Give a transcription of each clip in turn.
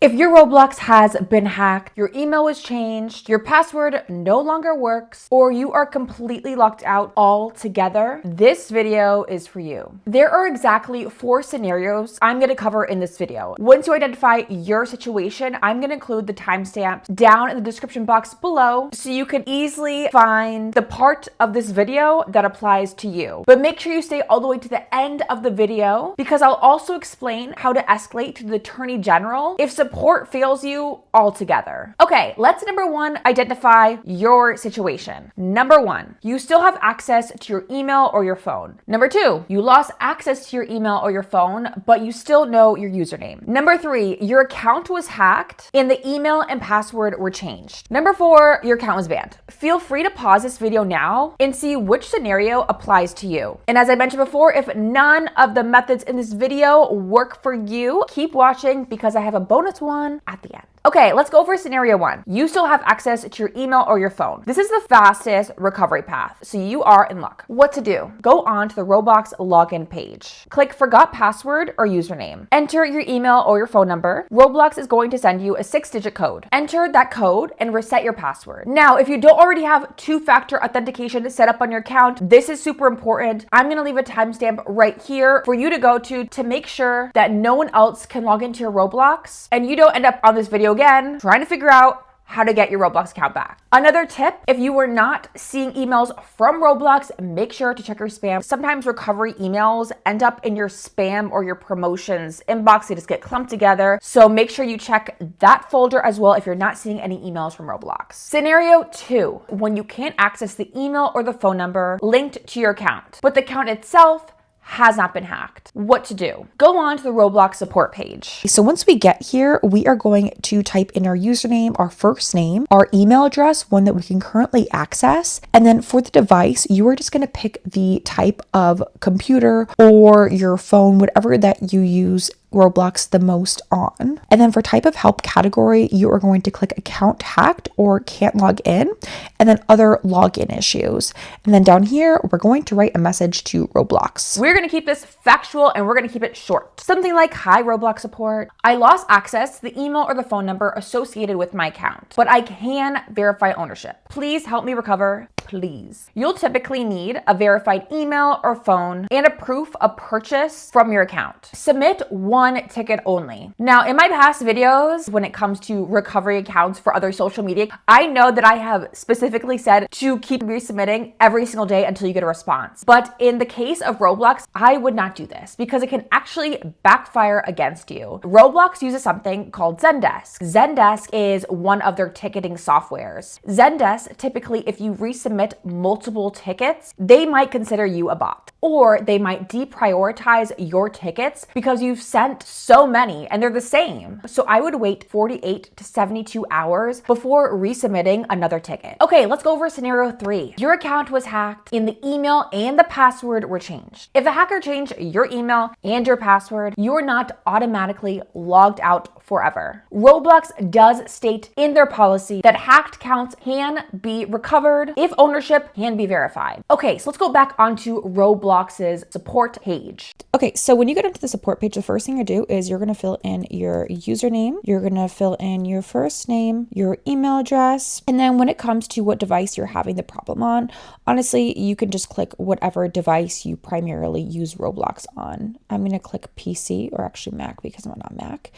If your Roblox has been hacked, your email was changed, your password no longer works, or you are completely locked out altogether, this video is for you. There are exactly 4 scenarios I'm going to cover in this video. Once you identify your situation, I'm going to include the timestamp down in the description box below so you can easily find the part of this video that applies to you. But make sure you stay all the way to the end of the video because I'll also explain how to escalate to the Attorney General if support fails you altogether. Okay, let's number 1, identify your situation. Number 1, you still have access to your email or your phone. Number 2, you lost access to your email or your phone, but you still know your username. Number 3, your account was hacked and the email and password were changed. Number 4, your account was banned. Feel free to pause this video now and see which scenario applies to you. And as I mentioned before, if none of the methods in this video work for you, keep watching because I have a bonus one at the end. Okay, let's go over scenario 1. You still have access to your email or your phone. This is the fastest recovery path, so you are in luck. What to do? Go on to the Roblox login page. Click forgot password or username. Enter your email or your phone number. Roblox is going to send you a 6-digit code. Enter that code and reset your password. Now, if you don't already have 2-factor authentication set up on your account, this is super important. I'm gonna leave a timestamp right here for you to go to make sure that no one else can log into your Roblox and you don't end up on this video again trying to figure out how to get your Roblox account back. Another tip, if you were not seeing emails from Roblox, make sure to check your spam. Sometimes recovery emails end up in your spam or your promotions inbox. They just get clumped together. So make sure you check that folder as well if you're not seeing any emails from Roblox. Scenario 2, when you can't access the email or the phone number linked to your account, but the account itself has not been hacked. What to do? Go on to the Roblox Support page. So once we get here, we are going to type in our username, our first name, our email address, one that we can currently access. And then for the device, you are just going to pick the type of computer or your phone, whatever that you use Roblox the most on. And then for type of help category, you are going to click account hacked or can't log in, and then other login issues. And then down here, we're going to write a message to Roblox. We're going to keep this factual and we're going to keep it short. Something like, hi Roblox support. I lost access to the email or the phone number associated with my account, but I can verify ownership. Please help me recover, please. You'll typically need a verified email or phone and a proof of purchase from your account. Submit one ticket only. Now, in my past videos, when it comes to recovery accounts for other social media, I know that I have specifically said to keep resubmitting every single day until you get a response. But in the case of Roblox, I would not do this because it can actually backfire against you. Roblox uses something called Zendesk. Zendesk is one of their ticketing softwares. Zendesk, typically, if you resubmit multiple tickets, they might consider you a bot, or they might deprioritize your tickets because you've sent so many and they're the same. So I would wait 48 to 72 hours before resubmitting another ticket. Okay, let's go over scenario 3. Your account was hacked and the email and the password were changed. If a hacker changed your email and your password, you're not automatically logged out forever. Roblox does state in their policy that hacked accounts can be recovered if ownership can be verified. Okay, so let's go back onto Roblox's support page. Okay, so when you get into the support page, the first thing you do is you're going to fill in your username, you're going to fill in your first name, your email address, and then when it comes to what device you're having the problem on, honestly, you can just click whatever device you primarily use Roblox on. I'm going to click PC, or actually Mac because I'm on Mac.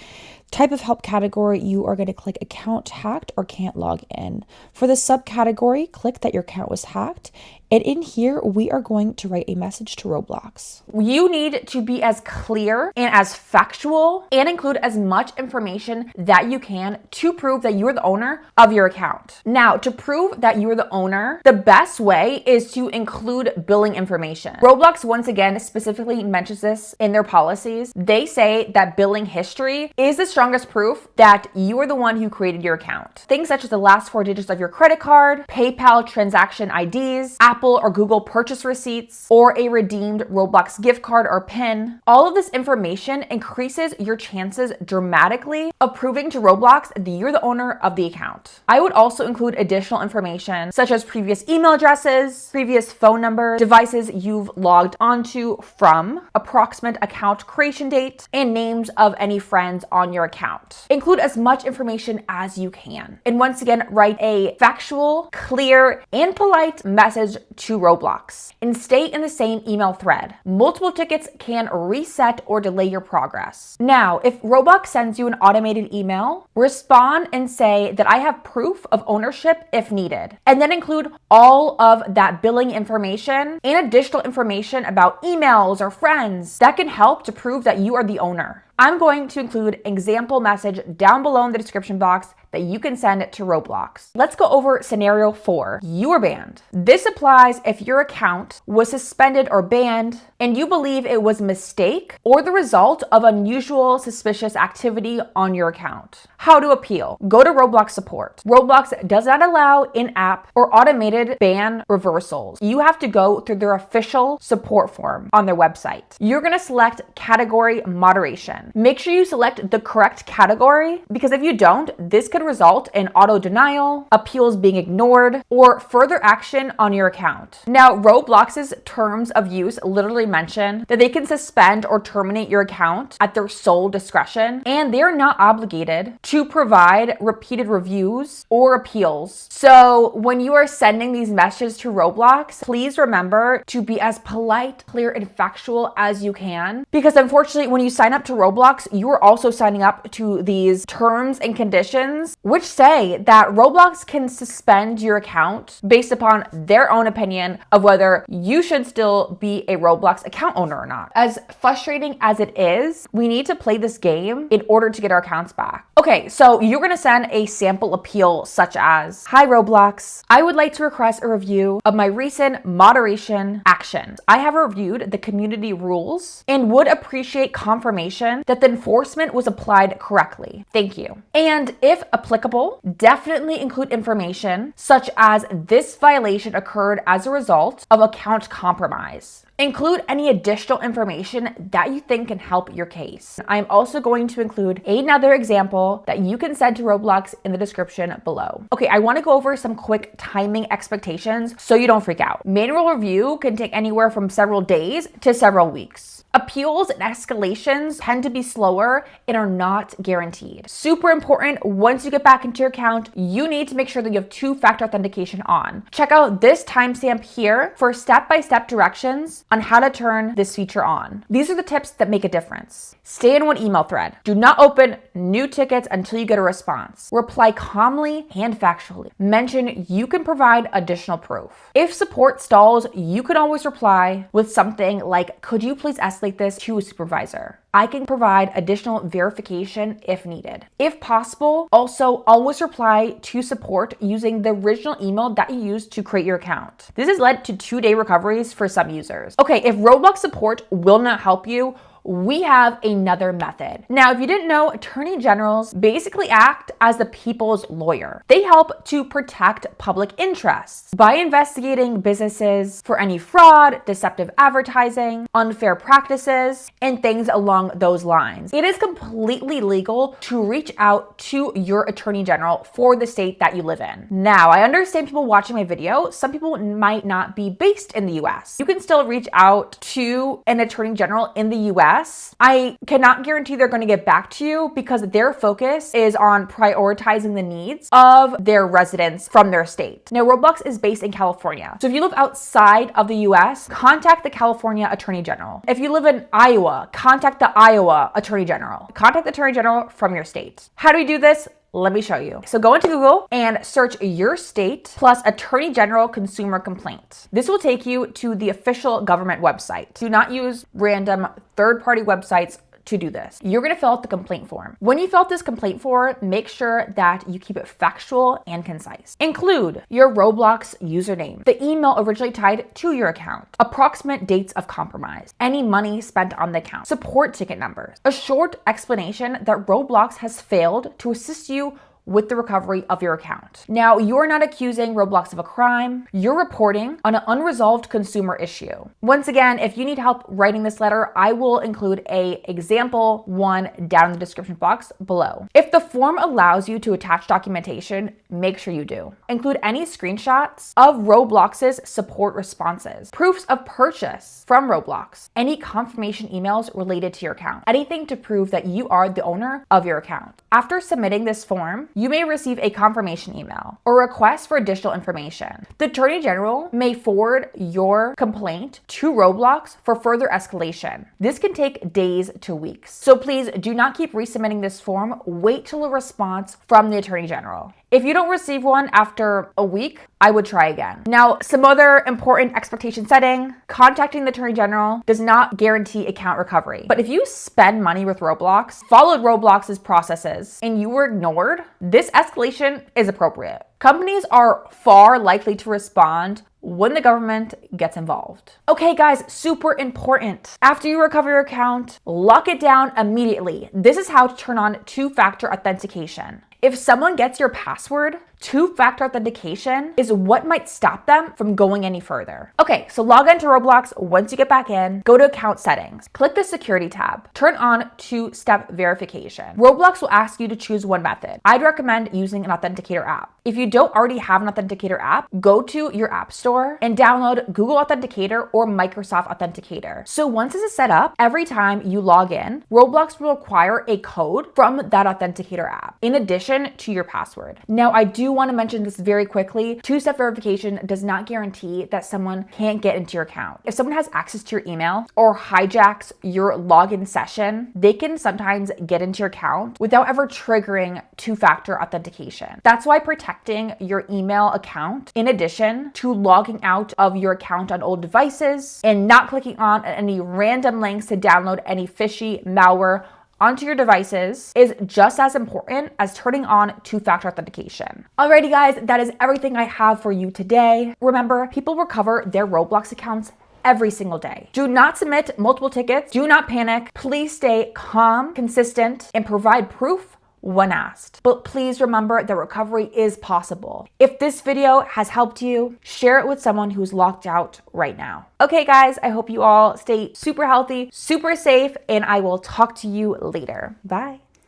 Type of help category, you are going to click account hacked or can't log in. For the subcategory, click that your account was hacked. And in here, we are going to write a message to Roblox. You need to be as clear and as factual and include as much information that you can to prove that you are the owner of your account. Now, to prove that you are the owner, the best way is to include billing information. Roblox, once again, specifically mentions this in their policies. They say that billing history is the strongest proof that you are the one who created your account. Things such as the last 4 digits of your credit card, PayPal transaction IDs, Apple or Google purchase receipts, or a redeemed Roblox gift card or PIN. All of this information increases your chances dramatically of proving to Roblox that you're the owner of the account. I would also include additional information such as previous email addresses, previous phone number, devices you've logged onto from, approximate account creation date, and names of any friends on your account. Include as much information as you can. And once again, write a factual, clear, and polite message to Roblox. And stay in the same email thread. Multiple tickets can reset or delay your progress. Now, if Roblox sends you an automated email, respond and say that I have proof of ownership if needed. And then include all of that billing information and additional information about emails or friends that can help to prove that you are the owner. I'm going to include an example message down below in the description box that you can send it to Roblox. Let's go over scenario 4. You are banned. This applies if your account was suspended or banned and you believe it was a mistake or the result of unusual suspicious activity on your account. How to appeal. Go to Roblox Support. Roblox does not allow in-app or automated ban reversals. You have to go through their official support form on their website. You're going to select category moderation. Make sure you select the correct category because if you don't, this could result in auto denial, appeals being ignored, or further action on your account. Now, Roblox's terms of use literally mention that they can suspend or terminate your account at their sole discretion, and they're not obligated to provide repeated reviews or appeals. So when you are sending these messages to Roblox, please remember to be as polite, clear, and factual as you can, because unfortunately, when you sign up to Roblox, you are also signing up to these terms and conditions which say that Roblox can suspend your account based upon their own opinion of whether you should still be a Roblox account owner or not. As frustrating as it is, we need to play this game in order to get our accounts back. Okay, so you're gonna send a sample appeal such as, "Hi Roblox, I would like to request a review of my recent moderation actions. I have reviewed the community rules and would appreciate confirmation that the enforcement was applied correctly. Thank you." And if applicable, definitely include information such as this violation occurred as a result of account compromise. Include any additional information that you think can help your case. I'm also going to include another example that you can send to Roblox in the description below. Okay, I want to go over some quick timing expectations so you don't freak out. Manual review can take anywhere from several days to several weeks. Appeals and escalations tend to be slower and are not guaranteed. Super important, once you get back into your account, you need to make sure that you have two-factor authentication on. Check out this timestamp here for step-by-step directions on how to turn this feature on. These are the tips that make a difference. Stay in one email thread. Do not open new tickets until you get a response. Reply calmly and factually. Mention you can provide additional proof. If support stalls, you can always reply with something like, "Could you please escalate this to a supervisor? I can provide additional verification if needed." If possible, also always reply to support using the original email that you used to create your account. This has led to 2-day recoveries for some users. Okay, if Roblox support will not help you, we have another method. Now, if you didn't know, attorney generals basically act as the people's lawyer. They help to protect public interests by investigating businesses for any fraud, deceptive advertising, unfair practices, and things along those lines. It is completely legal to reach out to your attorney general for the state that you live in. Now, I understand people watching my video, some people might not be based in the US. You can still reach out to an attorney general in the US. I cannot guarantee they're going to get back to you because their focus is on prioritizing the needs of their residents from their state. Now, Roblox is based in California. So if you live outside of the US, contact the California Attorney General. If you live in Iowa, contact the Iowa Attorney General. Contact the Attorney General from your state. How do we do this? Let me show you. So go into Google and search your state plus Attorney General Consumer Complaint. This will take you to the official government website. Do not use random third-party websites to do this. You're gonna fill out the complaint form. When you fill out this complaint form, make sure that you keep it factual and concise. Include your Roblox username, the email originally tied to your account, approximate dates of compromise, any money spent on the account, support ticket numbers, a short explanation that Roblox has failed to assist you with the recovery of your account. Now, you're not accusing Roblox of a crime. You're reporting on an unresolved consumer issue. Once again, if you need help writing this letter, I will include an example one down in the description box below. If the form allows you to attach documentation, make sure you do. Include any screenshots of Roblox's support responses, proofs of purchase from Roblox, any confirmation emails related to your account, anything to prove that you are the owner of your account. After submitting this form, you may receive a confirmation email or request for additional information. The Attorney General may forward your complaint to Roblox for further escalation. This can take days to weeks. So please do not keep resubmitting this form. Wait till a response from the Attorney General. If you don't receive one after a week, I would try again. Now, some other important expectation setting: contacting the Attorney General does not guarantee account recovery. But if you spend money with Roblox, followed Roblox's processes, and you were ignored, this escalation is appropriate. Companies are far likely to respond when the government gets involved. Okay, guys, super important. After you recover your account, lock it down immediately. This is how to turn on two-factor authentication. If someone gets your password, two-factor authentication is what might stop them from going any further. Okay, so log into Roblox. Once you get back in, go to account settings, click the security tab, turn on two-step verification. Roblox will ask you to choose one method. I'd recommend using an authenticator app. If you don't already have an authenticator app, go to your app store and download Google Authenticator or Microsoft Authenticator. So once this is set up, every time you log in, Roblox will require a code from that authenticator app in addition to your password. Now, I do want to mention this very quickly. Two-step verification does not guarantee that someone can't get into your account. If someone has access to your email or hijacks your login session, they can sometimes get into your account without ever triggering two-factor authentication. That's why protecting your email account, in addition to logging out of your account on old devices and not clicking on any random links to download any fishy malware onto your devices, is just as important as turning on two-factor authentication. Alrighty guys, that is everything I have for you today. Remember, people recover their Roblox accounts every single day. Do not submit multiple tickets. Do not panic. Please stay calm, consistent, and provide proof when asked. But please remember that recovery is possible. If this video has helped you, share it with someone who's locked out right now. Okay guys, I hope you all stay super healthy, super safe, and I will talk to you later. Bye.